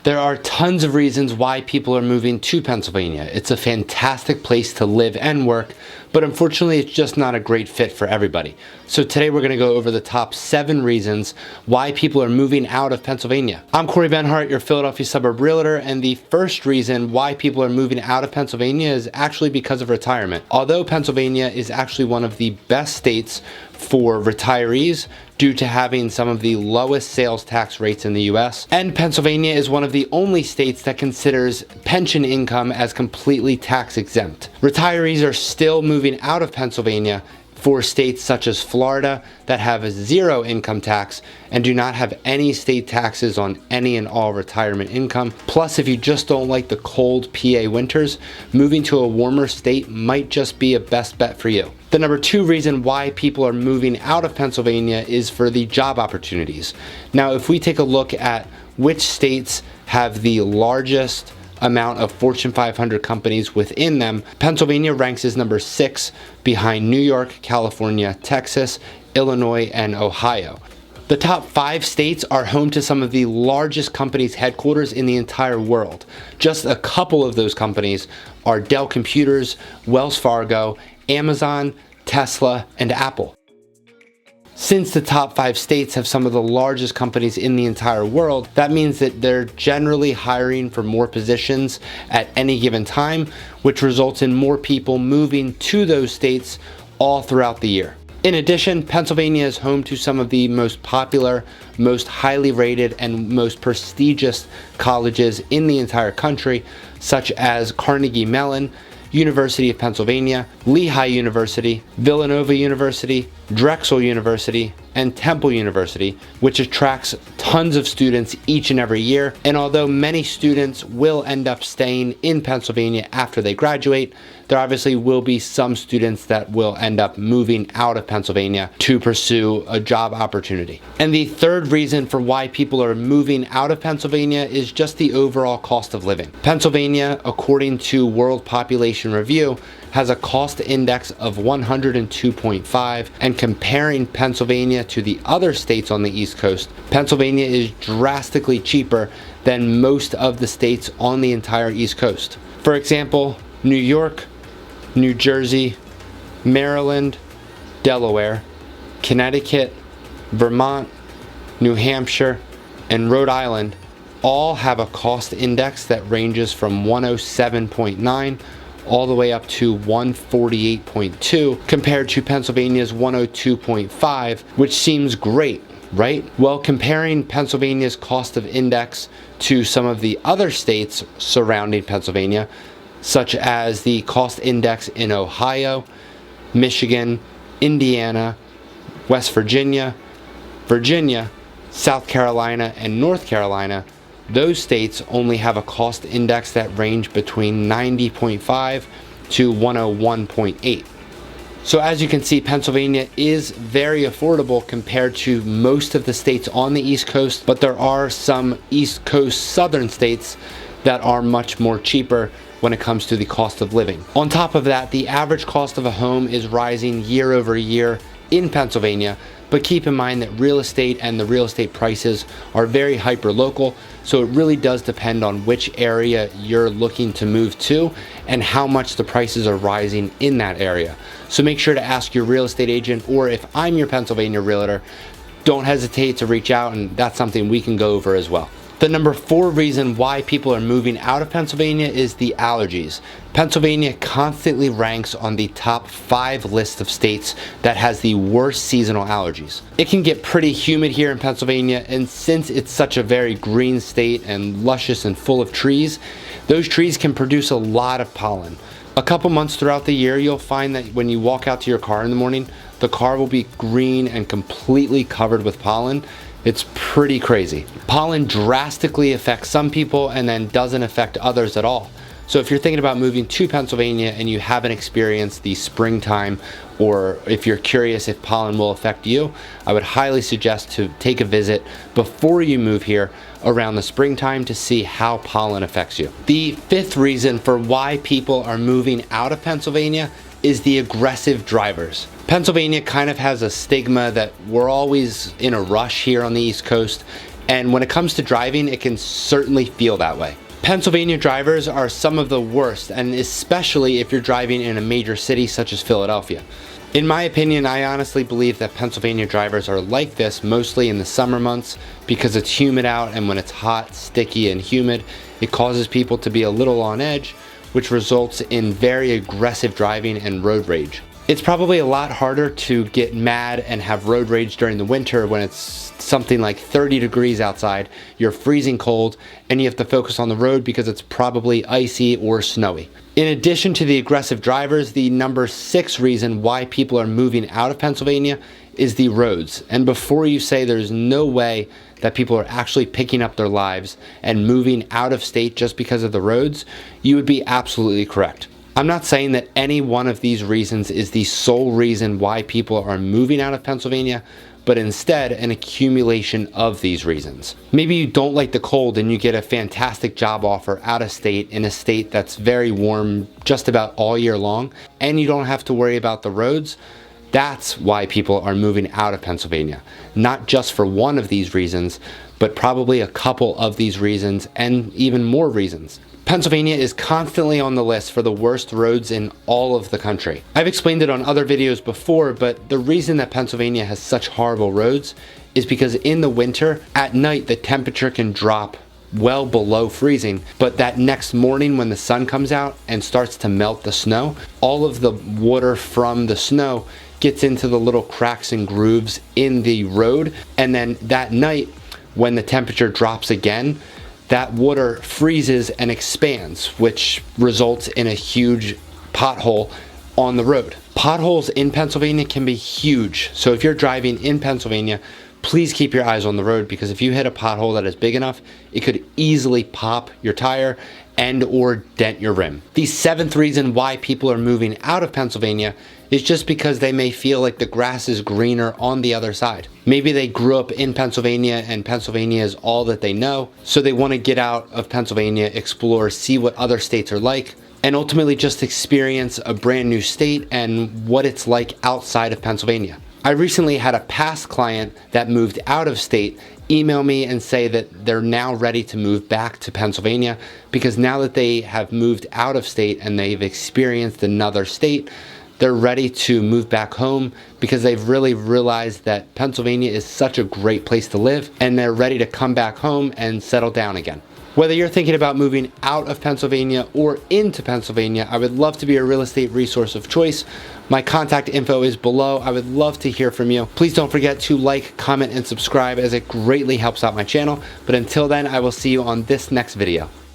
There are tons of reasons why people are moving to Pennsylvania. It's a fantastic place to live and work, but unfortunately it's just not a great fit for everybody. So today we're going to go over the top 7 reasons why people are moving out of Pennsylvania. I'm Corey Benhart, your Philadelphia suburb realtor, and the first reason why people are moving out of Pennsylvania is actually because of retirement. Although Pennsylvania is actually one of the best states for retirees due to having some of the lowest sales tax rates in the US, and Pennsylvania is one of the only states that considers pension income as completely tax exempt. Retirees are still moving out of Pennsylvania for states such as Florida that have a 0 income tax and do not have any state taxes on any and all retirement income. Plus, if you just don't like the cold PA winters, moving to a warmer state might just be a best bet for you. The number 2 reason why people are moving out of Pennsylvania is for the job opportunities. Now, if we take a look at which states have the largest amount of Fortune 500 companies within them, Pennsylvania ranks as number 6 behind New York, California, Texas, Illinois, and Ohio. The top 5 states are home to some of the largest companies' headquarters in the entire world. Just a couple of those companies are Dell Computers, Wells Fargo, Amazon, Tesla, and Apple. Since the top 5 states have some of the largest companies in the entire world, that means that they're generally hiring for more positions at any given time, which results in more people moving to those states all throughout the year. In addition, Pennsylvania is home to some of the most popular, most highly rated, and most prestigious colleges in the entire country, such as Carnegie Mellon, University of Pennsylvania, Lehigh University, Villanova University, Drexel University, and Temple University, which attracts tons of students each and every year. And although many students will end up staying in Pennsylvania after they graduate, there obviously will be some students that will end up moving out of Pennsylvania to pursue a job opportunity. And the third reason for why people are moving out of Pennsylvania is just the overall cost of living. Pennsylvania, according to World Population Review, has a cost index of 102.5, and comparing Pennsylvania to the other states on the East Coast, Pennsylvania is drastically cheaper than most of the states on the entire East Coast. For example, New York, New Jersey, Maryland, Delaware, Connecticut, Vermont, New Hampshire, and Rhode Island all have a cost index that ranges from 107.9 all the way up to 148.2 compared to Pennsylvania's 102.5, which seems great, right? Well, comparing Pennsylvania's cost of index to some of the other states surrounding Pennsylvania, such as the cost index in Ohio, Michigan, Indiana, West Virginia, South Carolina, and North Carolina, those states only have a cost index that range between 90.5 to 101.8. So as you can see, Pennsylvania is very affordable compared to most of the states on the East Coast, but there are some East Coast southern states that are much more cheaper when it comes to the cost of living. On top of that, the average cost of a home is rising year over year in Pennsylvania, but keep in mind that real estate and the real estate prices are very hyper local, so it really does depend on which area you're looking to move to and how much the prices are rising in that area. So make sure to ask your real estate agent, or if I'm your Pennsylvania realtor, don't hesitate to reach out, and that's something we can go over as well. The number 4 reason why people are moving out of Pennsylvania is the allergies. Pennsylvania constantly ranks on the top 5 list of states that has the worst seasonal allergies. It can get pretty humid here in Pennsylvania, and since it's such a very green state and luscious and full of trees, those trees can produce a lot of pollen. A couple months throughout the year, you'll find that when you walk out to your car in the morning, the car will be green and completely covered with pollen. It's pretty crazy. Pollen drastically affects some people and then doesn't affect others at all. So if you're thinking about moving to Pennsylvania and you haven't experienced the springtime, or if you're curious if pollen will affect you, I would highly suggest to take a visit before you move here around the springtime to see how pollen affects you. The 5th reason for why people are moving out of Pennsylvania is the aggressive drivers. Pennsylvania kind of has a stigma that we're always in a rush here on the East Coast, And when it comes to driving, it can certainly feel that way. Pennsylvania drivers are some of the worst, and especially if you're driving in a major city such as Philadelphia. In my opinion, I honestly believe that Pennsylvania drivers are like this mostly in the summer months because it's humid out, and when it's hot, sticky, and humid, it causes people to be a little on edge, which results in very aggressive driving and road rage. It's probably a lot harder to get mad and have road rage during the winter when it's something like 30 degrees outside, you're freezing cold, and you have to focus on the road because it's probably icy or snowy. In addition to the aggressive drivers, the number 6 reason why people are moving out of Pennsylvania is the roads. And before you say there's no way that people are actually picking up their lives and moving out of state just because of the roads, you would be absolutely correct. I'm not saying that any one of these reasons is the sole reason why people are moving out of Pennsylvania, but instead an accumulation of these reasons. Maybe you don't like the cold and you get a fantastic job offer out of state in a state that's very warm just about all year long, and you don't have to worry about the roads. That's why people are moving out of Pennsylvania. Not just for one of these reasons, but probably a couple of these reasons and even more reasons. Pennsylvania is constantly on the list for the worst roads in all of the country. I've explained it on other videos before, but the reason that Pennsylvania has such horrible roads is because in the winter, at night, the temperature can drop well below freezing, but that next morning when the sun comes out and starts to melt the snow, all of the water from the snow gets into the little cracks and grooves in the road, and then that night when the temperature drops again, that water freezes and expands, which results in a huge pothole on the road. Potholes in Pennsylvania can be huge, so if you're driving in Pennsylvania, please keep your eyes on the road, because if you hit a pothole that is big enough, it could easily pop your tire and or dent your rim. The 7th reason why people are moving out of Pennsylvania is just because they may feel like the grass is greener on the other side. Maybe they grew up in Pennsylvania and Pennsylvania is all that they know, so they want to get out of Pennsylvania, explore, see what other states are like, and ultimately just experience a brand new state and what it's like outside of Pennsylvania. I recently had a past client that moved out of state email me and say that they're now ready to move back to Pennsylvania because now that they have moved out of state and they've experienced another state, they're ready to move back home because they've really realized that Pennsylvania is such a great place to live, and they're ready to come back home and settle down again. Whether you're thinking about moving out of Pennsylvania or into Pennsylvania, I would love to be a real estate resource of choice. My contact info is below. I would love to hear from you. Please don't forget to like, comment, and subscribe, as it greatly helps out my channel. But until then, I will see you on this next video.